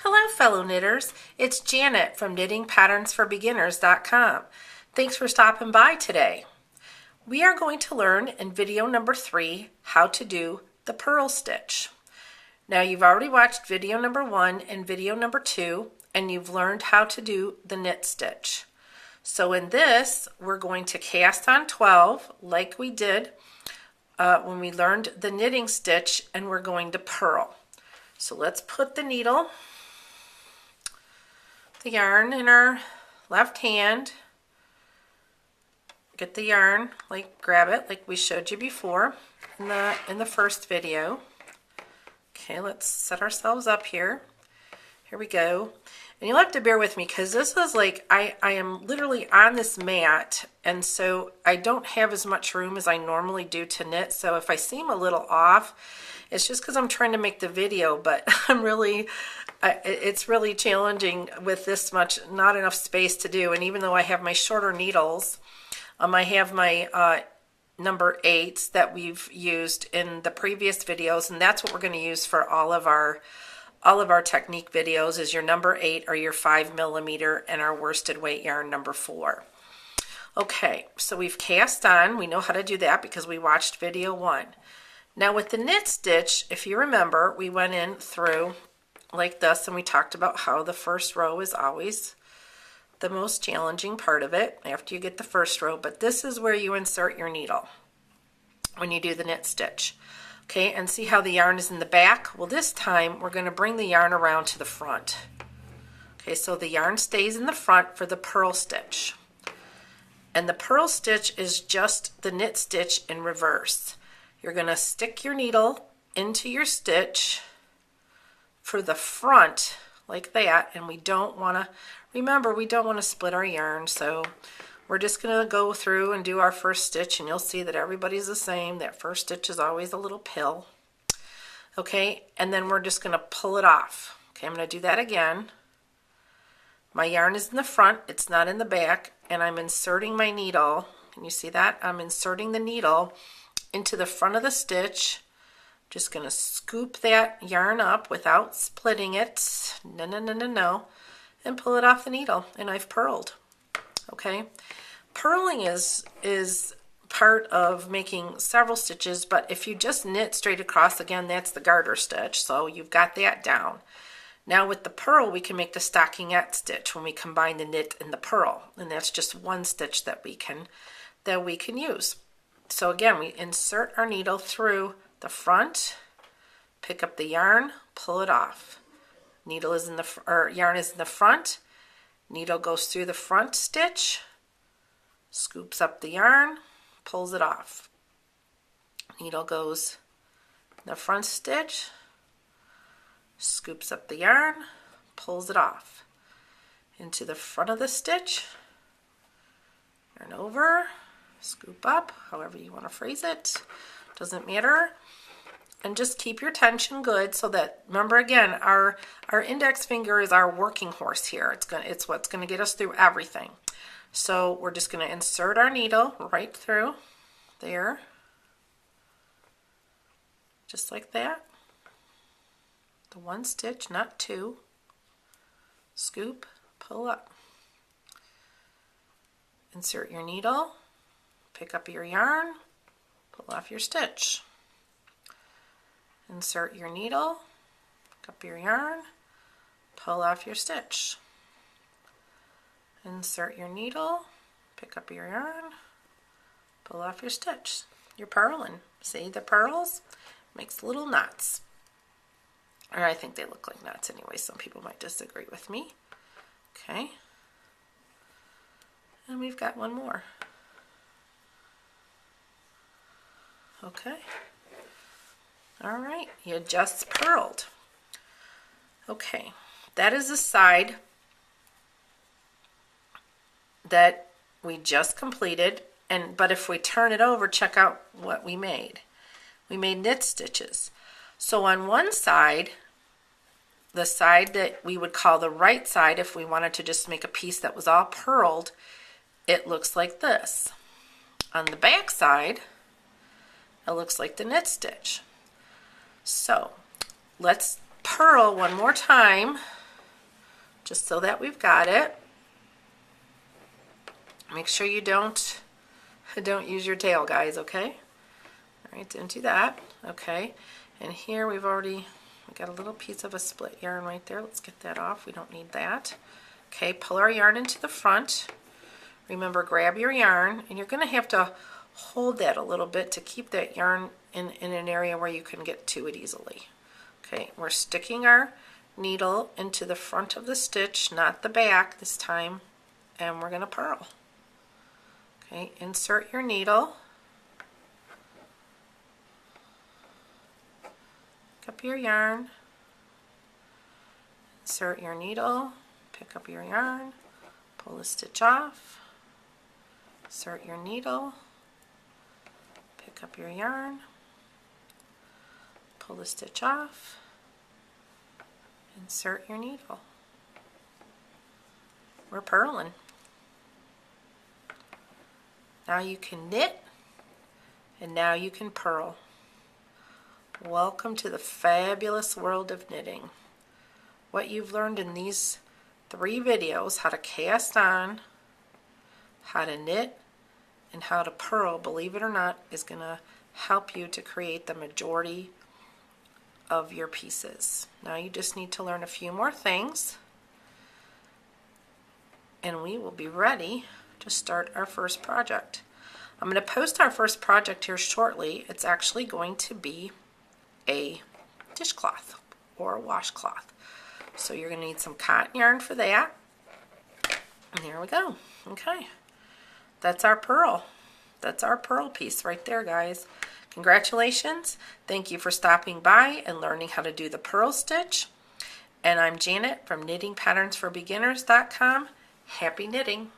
Hello fellow knitters, it's Janet from knittingpatternsforbeginners.com. Thanks for stopping by today. We are going to learn in video number 3 how to do the purl stitch. Now you've already watched video number 1 and video number 2 and you've learned how to do the knit stitch. So in this we're going to cast on 12 like we did when we learned the knitting stitch, and we're going to purl. So let's put the needle, the yarn in our left hand, get the yarn, grab it like we showed you before in the first video. Okay, let's set ourselves up here. Here we go. And you'll have to bear with me because this is I am literally on this mat, and so I don't have as much room as I normally do to knit. So if I seem a little off, it's just because I'm trying to make the video, but it's really challenging with this much, not enough space to do. And even though I have my shorter needles, I have my number 8s that we've used in the previous videos, and that's what we're going to use for all of our technique videos, is your number 8 or your 5mm and our worsted weight yarn number 4. Okay, so we've cast on. We know how to do that because we watched video 1. Now with the knit stitch, if you remember, we went in through like this, and we talked about how the first row is always the most challenging part of it after you get the first row, but this is where you insert your needle when you do the knit stitch. Okay, and see how the yarn is in the back? Well, this time we're going to bring the yarn around to the front. Okay, so the yarn stays in the front for the purl stitch. And the purl stitch is just the knit stitch in reverse. You're going to stick your needle into your stitch for the front like that, and we don't want to, remember, we don't want to split our yarn, so we're just going to go through and do our first stitch, and you'll see that everybody's the same. That first stitch is always a little pill. Okay, and then we're just going to pull it off. Okay, I'm going to do that again. My yarn is in the front, it's not in the back, and I'm inserting my needle. Can you see that? I'm inserting the needle into the front of the stitch. Just going to scoop that yarn up without splitting it. No. And pull it off the needle, and I've purled. Okay, purling is part of making several stitches, but if you just knit straight across, again, that's the garter stitch, so you've got that down. Now with the purl, we can make the stockinette stitch when we combine the knit and the purl, and that's just one stitch that we can use. So again, we insert our needle through the front, pick up the yarn, pull it off. Needle is in the yarn is in the front. Needle goes through the front stitch, scoops up the yarn, pulls it off. Needle goes in the front stitch, scoops up the yarn, pulls it off. Into the front of the stitch, yarn over, scoop up, however you want to phrase it, doesn't matter. And just keep your tension good so that, remember again, our index finger is our working horse here. It's what's going to get us through everything. So we're just going to insert our needle right through there, just like that. The one stitch, not two. Scoop, pull up. Insert your needle, pick up your yarn, pull off your stitch. Insert your needle, pick up your yarn, pull off your stitch. Insert your needle, pick up your yarn, pull off your stitch. You're purling. See the purls? Makes little knots. Or I think they look like knots anyway. Some people might disagree with me. Okay. And we've got one more. Okay. All right, you just purled. Okay, that is the side that we just completed, but if we turn it over, check out what we made. We made knit stitches. So on one side, the side that we would call the right side, if we wanted to just make a piece that was all purled, it looks like this. On the back side, it looks like the knit stitch. So let's purl one more time just so that we've got it. Make sure you don't use your tail, guys, okay? All right, don't do that. Okay, and here we got a little piece of a split yarn right there. Let's get that off. We don't need that. Okay, pull our yarn into the front. Remember, grab your yarn, and you're going to have to hold that a little bit to keep that yarn in an area where you can get to it easily. Okay, we're sticking our needle into the front of the stitch, not the back this time, and we're going to purl. Okay, insert your needle. Pick up your yarn. Insert your needle. Pick up your yarn. Pull the stitch off. Insert your needle. Pick up your yarn. Pull the stitch off. Insert your needle. We're purling. Now you can knit, and now you can purl. Welcome to the fabulous world of knitting. What you've learned in these 3 videos, how to cast on, how to knit, and how to purl, believe it or not, is going to help you to create the majority of your pieces. Now you just need to learn a few more things, and we will be ready to start our first project. I'm going to post our first project here shortly. It's actually going to be a dishcloth or a washcloth. So you're going to need some cotton yarn for that. And here we go. Okay. That's our purl. That's our purl piece right there, guys. Congratulations. Thank you for stopping by and learning how to do the purl stitch. And I'm Janet from knittingpatternsforbeginners.com. Happy knitting.